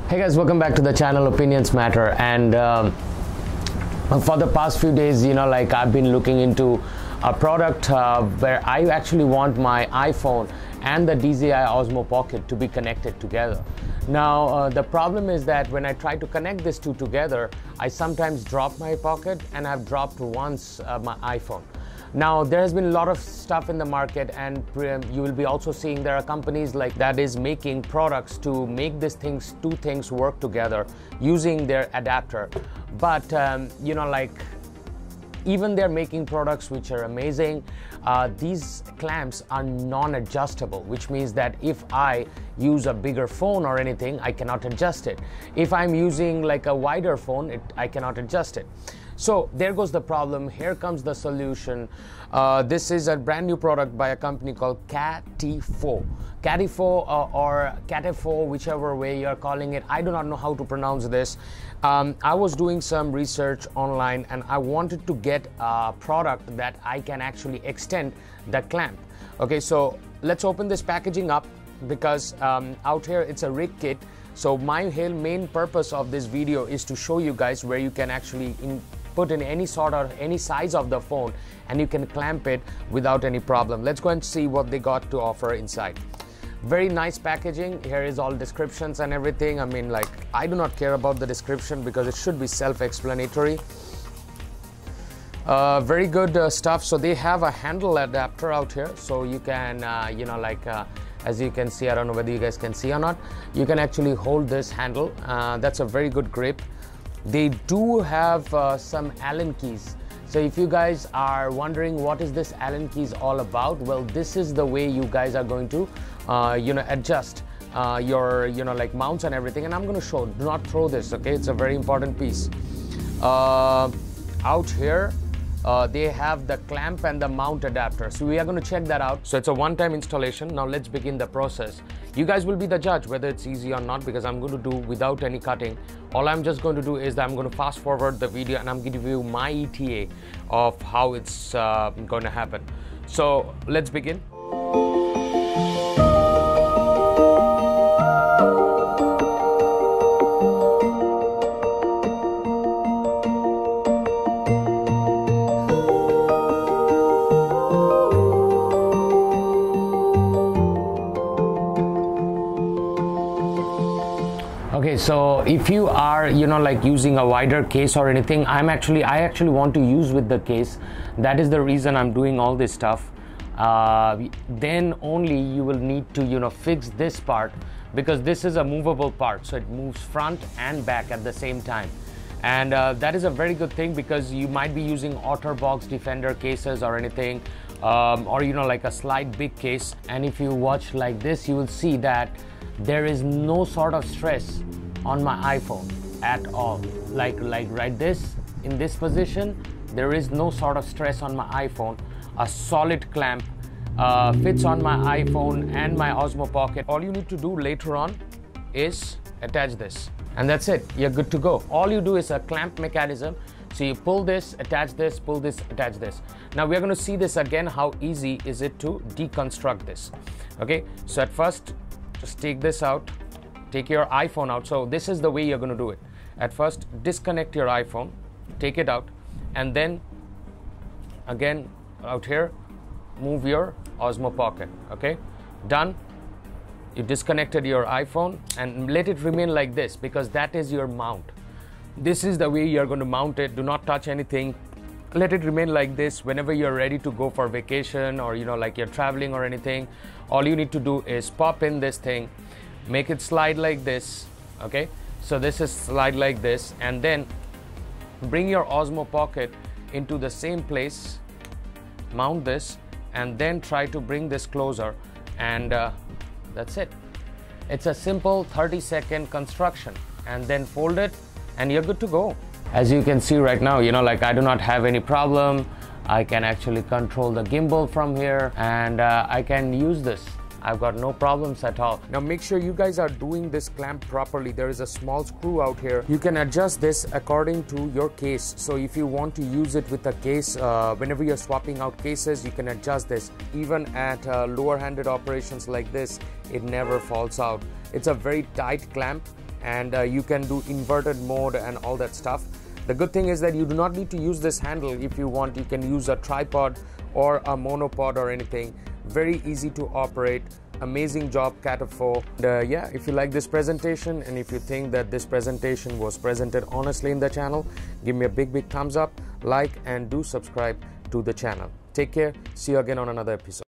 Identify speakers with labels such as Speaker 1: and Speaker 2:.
Speaker 1: Hey guys, welcome back to the channel Opinions Matter. And for the past few days, I've been looking into a product where I actually want my iPhone and the DJI Osmo Pocket to be connected together. Now the problem is that when I try to connect these two together, I sometimes drop my Pocket, and I've dropped once my iPhone. Now there has been a lot of stuff in the market, and you will be also seeing there are companies like that is making products to make these two things work together using their adapter. But even they're making products which are amazing. These clamps are non-adjustable, which means that if I use a bigger phone or anything, I cannot adjust it. If I'm using like a wider phone, I cannot adjust it. So there goes the problem. Here comes the solution. This is a brand new product by a company called CaTeFo. CaTeFo or CaTeFo, whichever way you're calling it. I do not know how to pronounce this. I was doing some research online, and I wanted to get a product that I can actually extend the clamp. Okay, so let's open this packaging up, because out here it's a rig kit. So my main purpose of this video is to show you guys where you can actually put in any size of the phone, and you can clamp it without any problem. Let's go and see what they got to offer inside. Very nice packaging. Here is all descriptions and everything. I mean, like, I do not care about the description because it should be self-explanatory. Very good stuff. So they have a handle adapter out here, so you can as you can see, I don't know whether you guys can see or not, you can actually hold this handle. That's a very good grip. They do have some Allen keys. So if you guys are wondering what is this Allen keys all about, well, this is the way you guys are going to adjust your mounts and everything. And I'm going to show, do not throw this, okay? It's a very important piece. Out here they have the clamp and the mount adapter, so we are going to check that out. So it's a one-time installation. Now let's begin the process. You guys will be the judge whether it's easy or not, because I'm going to do without any cutting. All I'm just going to do is that I'm going to fast forward the video, and I'm going to give you my ETA of how it's going to happen. So let's begin. Okay, so if you are using a wider case or anything, I actually want to use with the case. That is the reason I'm doing all this stuff. Then only you will need to fix this part, because this is a movable part, so it moves front and back at the same time. And that is a very good thing, because you might be using OtterBox Defender cases or anything, or like a slide big case, and if you watch like this, you will see that there is no sort of stress on my iPhone at all. Like right this, in this position, there is no sort of stress on my iPhone. A solid clamp fits on my iPhone and my Osmo Pocket. All you need to do later on is attach this, and that's it. You're good to go. All you do is a clamp mechanism. So you pull this, attach this, pull this, attach this. Now we're going to see this again, how easy is it to deconstruct this. Okay, so at first, just take this out, take your iPhone out. So this is the way you're going to do it. At first, disconnect your iPhone, take it out, and then again out here, move your Osmo Pocket. Okay, done. You disconnected your iPhone, and let it remain like this, because that is your mount. This is the way you're going to mount it. Do not touch anything. Let it remain like this. Whenever you're ready to go for vacation, or like you're traveling or anything, all you need to do is pop in this thing, make it slide like this. Okay, so this is slide like this, and then bring your Osmo Pocket into the same place, mount this, and then try to bring this closer, and that's it. It's a simple 30-second construction, and then fold it, and you're good to go. As you can see right now, I do not have any problem. I can actually control the gimbal from here, and I can use this. I've got no problems at all. Now make sure you guys are doing this clamp properly. There is a small screw out here. You can adjust this according to your case. So if you want to use it with a case, whenever you're swapping out cases, you can adjust this. Even at lower handed operations like this, it never falls out. It's a very tight clamp. and you can do inverted mode and all that stuff. The good thing is that you do not need to use this handle. If you want, you can use a tripod or a monopod or anything. Very easy to operate. Amazing job, CaTeFo. Yeah, if you like this presentation and if you think that this presentation was presented honestly in the channel, give me a big thumbs up, like, and do subscribe to the channel. Take care. See you again on another episode.